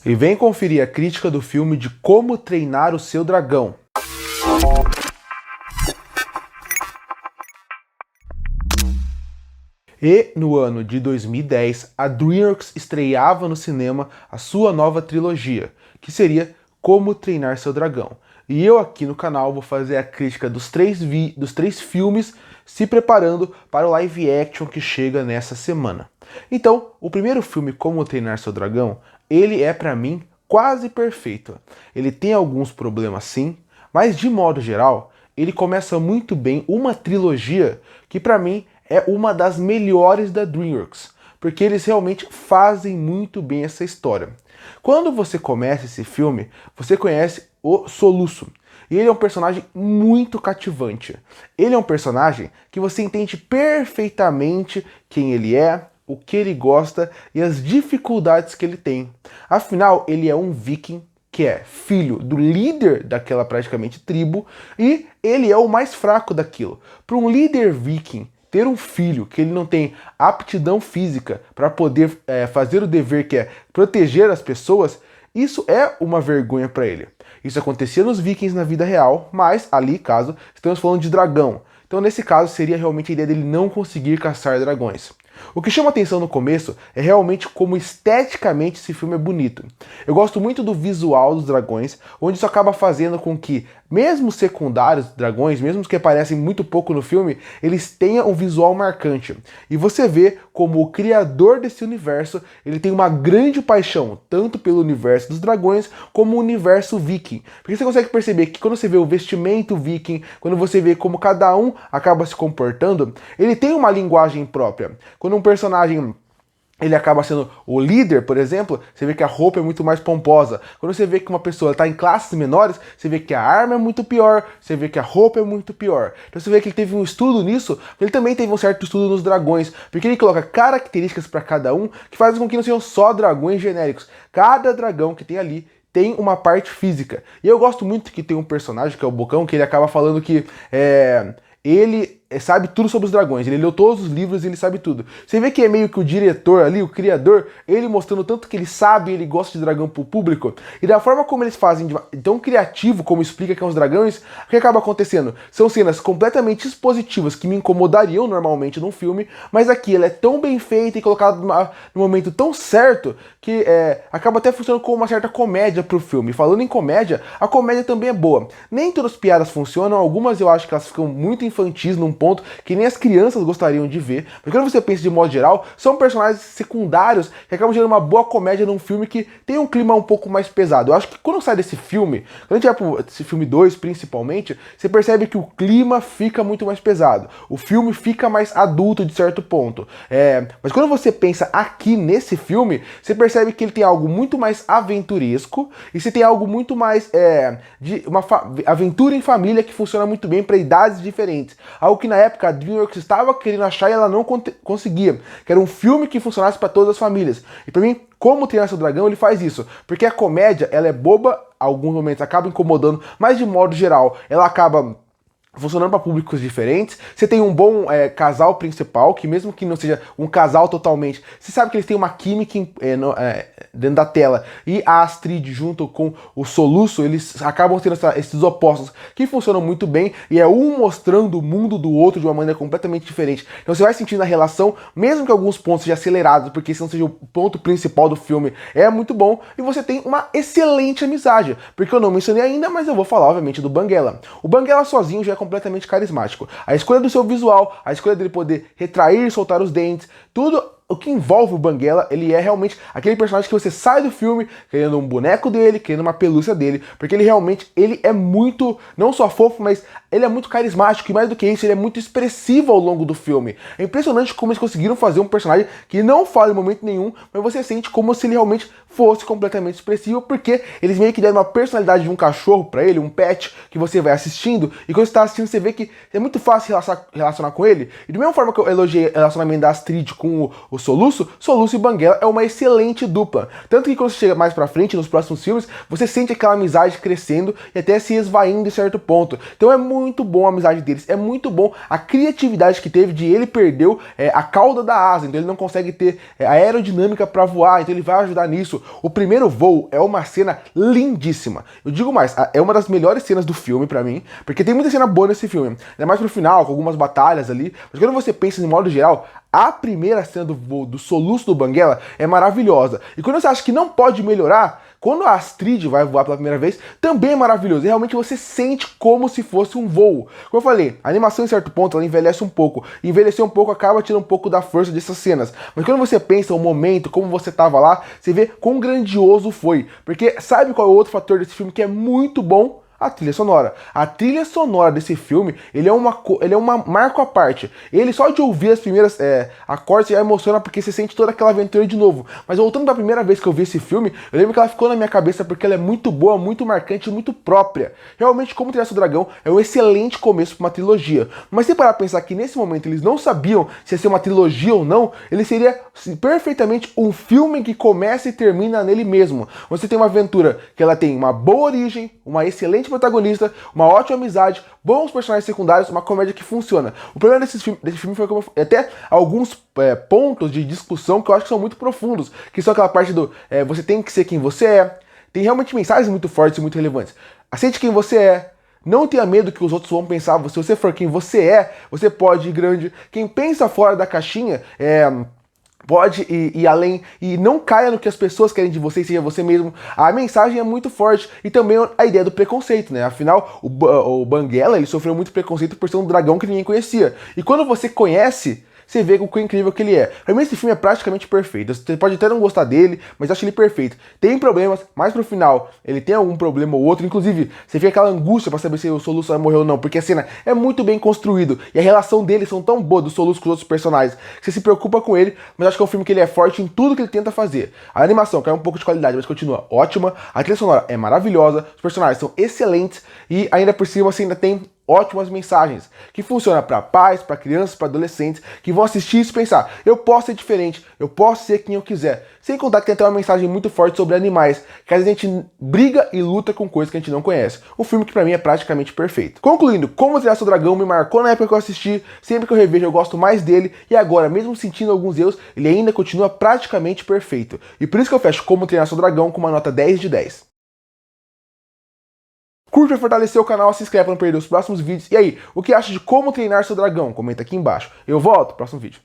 E vem conferir a crítica do filme de Como Treinar o Seu Dragão. E no ano de 2010, a DreamWorks estreava no cinema a sua nova trilogia, que seria Como Treinar Seu Dragão. E eu aqui no canal vou fazer a crítica dos três filmes, se preparando para o live action que chega nessa semana. Então, o primeiro filme, Como Treinar Seu Dragão, ele é para mim quase perfeito. Ele tem alguns problemas sim, mas de modo geral, ele começa muito bem uma trilogia que para mim é uma das melhores da DreamWorks, porque eles realmente fazem muito bem essa história. Quando você começa esse filme, você conhece o Soluço, e ele é um personagem muito cativante. Ele é um personagem que você entende perfeitamente quem ele é, o que ele gosta e as dificuldades que ele tem. Afinal, ele é um viking que é filho do líder daquela praticamente tribo, e ele é o mais fraco daquilo. Para um líder viking ter um filho que ele não tem aptidão física para poder fazer o dever que é proteger as pessoas, isso é uma vergonha para ele. Isso acontecia nos vikings na vida real, mas ali, caso, estamos falando de dragão. Então nesse caso seria realmente a ideia dele não conseguir caçar dragões. O que chama atenção no começo é realmente como esteticamente esse filme é bonito. Eu gosto muito do visual dos dragões, onde isso acaba fazendo com que, mesmo secundários dragões, mesmo que aparecem muito pouco no filme, eles tenham um visual marcante. E você vê como o criador desse universo, ele tem uma grande paixão, tanto pelo universo dos dragões, como o universo viking. Porque você consegue perceber que quando você vê o vestimento viking, quando você vê como cada um acaba se comportando, ele tem uma linguagem própria. Quando um personagem ele acaba sendo o líder, por exemplo, você vê que a roupa é muito mais pomposa. Quando você vê que uma pessoa está em classes menores, você vê que a arma é muito pior, você vê que a roupa é muito pior. Então você vê que ele teve um estudo nisso, ele também teve um certo estudo nos dragões, porque ele coloca características para cada um que fazem com que não sejam só dragões genéricos. Cada dragão que tem ali tem uma parte física. E eu gosto muito que tem um personagem, que é o Bocão, que ele acaba falando que ele sabe tudo sobre os dragões, ele leu todos os livros e ele sabe tudo. Você vê que é meio que o diretor ali, o criador, ele mostrando tanto que ele sabe, ele gosta de dragão pro público, e da forma como eles fazem, tão criativo como explica que são os dragões, o que acaba acontecendo? São cenas completamente expositivas que me incomodariam normalmente num filme, mas aqui ela é tão bem feita e colocada num momento tão certo que acaba até funcionando como uma certa comédia pro filme. Falando em comédia, a comédia também é boa. Nem todas as piadas funcionam, algumas eu acho que elas ficam muito infantis num ponto que nem as crianças gostariam de ver, porque quando você pensa de modo geral, são personagens secundários que acabam gerando uma boa comédia num filme que tem um clima um pouco mais pesado. Eu acho que quando sai desse filme, quando a gente vai pro esse filme 2 principalmente, você percebe que o clima fica muito mais pesado, o filme fica mais adulto de certo ponto. Mas quando você pensa aqui nesse filme, você percebe que ele tem algo muito mais aventuresco e você tem algo muito mais de uma aventura em família que funciona muito bem para idades diferentes. Algo que na época a DreamWorks estava querendo achar e ela não conseguia. Que era um filme que funcionasse para todas as famílias. E para mim, Como Treinar Seu Dragão, ele faz isso. Porque a comédia, ela é boba, alguns momentos acaba incomodando, mas de modo geral, ela acaba funcionando para públicos diferentes. Você tem um bom casal principal, que mesmo que não seja um casal totalmente, você sabe que eles têm uma química dentro da tela. E a Astrid junto com o Soluço, eles acabam tendo esses opostos que funcionam muito bem, e é um mostrando o mundo do outro de uma maneira completamente diferente. Então você vai sentindo a relação, mesmo que alguns pontos sejam acelerados, porque esse não seja o ponto principal do filme, é muito bom, e você tem uma excelente amizade, porque eu não mencionei ainda, mas eu vou falar obviamente do Banguela. O Banguela sozinho já é completamente carismático. A escolha do seu visual, a escolha dele poder retrair e soltar os dentes, tudo o que envolve o Banguela, ele é realmente aquele personagem que você sai do filme querendo um boneco dele, querendo uma pelúcia dele, porque ele realmente, ele é muito, não só fofo, mas ele é muito carismático, e mais do que isso, ele é muito expressivo ao longo do filme. É impressionante como eles conseguiram fazer um personagem que não fala em momento nenhum, mas você sente como se ele realmente fosse completamente expressivo, porque eles meio que deram uma personalidade de um cachorro pra ele, um pet, que você vai assistindo, e quando você tá assistindo, você vê que é muito fácil relacionar com ele. E da mesma forma que eu elogiei o relacionamento da Astrid com o Soluço e Banguela é uma excelente dupla. Tanto que quando você chega mais pra frente, nos próximos filmes, você sente aquela amizade crescendo e até se esvaindo em certo ponto. Então é muito bom a amizade deles, é muito bom a criatividade que teve de ele perdeu a cauda da asa, então ele não consegue ter a aerodinâmica pra voar, então ele vai ajudar nisso. o primeiro voo é uma cena lindíssima. Eu digo mais, é uma das melhores cenas do filme pra mim, porque tem muita cena boa nesse filme, ainda mais pro final, com algumas batalhas ali, mas quando você pensa em modo geral, a primeira cena do voo, do soluço do Banguela, é maravilhosa. E quando você acha que não pode melhorar, quando a Astrid vai voar pela primeira vez, também é maravilhoso. E realmente você sente como se fosse um voo. Como eu falei, a animação em certo ponto ela envelhece um pouco. E envelhecer um pouco acaba tirando um pouco da força dessas cenas. Mas quando você pensa o momento, como você tava lá, você vê quão grandioso foi. Porque sabe qual é o outro fator desse filme que é muito bom? A trilha sonora. A trilha sonora desse filme, ele é uma marco à parte. Ele só de ouvir as primeiras acordes já emociona porque você sente toda aquela aventura de novo. Mas voltando pra primeira vez que eu vi esse filme, eu lembro que ela ficou na minha cabeça porque ela é muito boa, muito marcante, muito própria. Realmente, Como Treinar Seu Dragão é um excelente começo pra uma trilogia. Mas se parar pra pensar que nesse momento eles não sabiam se ia ser uma trilogia ou não, ele seria perfeitamente um filme que começa e termina nele mesmo. Você tem uma aventura que ela tem uma boa origem, uma excelente protagonista, uma ótima amizade, bons personagens secundários, uma comédia que funciona. O problema desse filme foi como até alguns pontos de discussão que eu acho que são muito profundos, que são aquela parte do você tem que ser quem você é, tem realmente mensagens muito fortes e muito relevantes. Aceite quem você é, não tenha medo que os outros vão pensar, se você for quem você é, você pode ir grande. Quem pensa fora da caixinha pode ir além e não caia no que as pessoas querem de você e seja você mesmo. A mensagem é muito forte e também a ideia do preconceito, né? Afinal, o Banguela, ele sofreu muito preconceito por ser um dragão que ninguém conhecia. E quando você conhece, você vê o quão incrível que ele é. Pra mim esse filme é praticamente perfeito. Você pode até não gostar dele, mas eu acho ele perfeito. Tem problemas, mas pro final ele tem algum problema ou outro. Inclusive, você fica aquela angústia pra saber se o Soluço vai morrer ou não, porque a cena é muito bem construído e a relação deles são tão boa do Soluço com os outros personagens que você se preocupa com ele, mas acho que é um filme que ele é forte em tudo que ele tenta fazer. A animação cai um pouco de qualidade, mas continua ótima. A trilha sonora é maravilhosa, os personagens são excelentes e ainda por cima você ainda tem ótimas mensagens, que funciona para pais, para crianças, para adolescentes, que vão assistir isso e pensar, eu posso ser diferente, eu posso ser quem eu quiser. Sem contar que tem até uma mensagem muito forte sobre animais, que às vezes a gente briga e luta com coisas que a gente não conhece. Um filme que pra mim é praticamente perfeito. Concluindo, Como Treinar Seu Dragão me marcou na época que eu assisti, sempre que eu revejo eu gosto mais dele, e agora, mesmo sentindo alguns erros, ele ainda continua praticamente perfeito. E por isso que eu fecho Como Treinar Seu Dragão com uma nota 10 de 10. Curte pra fortalecer o canal, se inscreve para não perder os próximos vídeos. E aí, o que acha de Como Treinar Seu Dragão? Comenta aqui embaixo. Eu volto no próximo vídeo.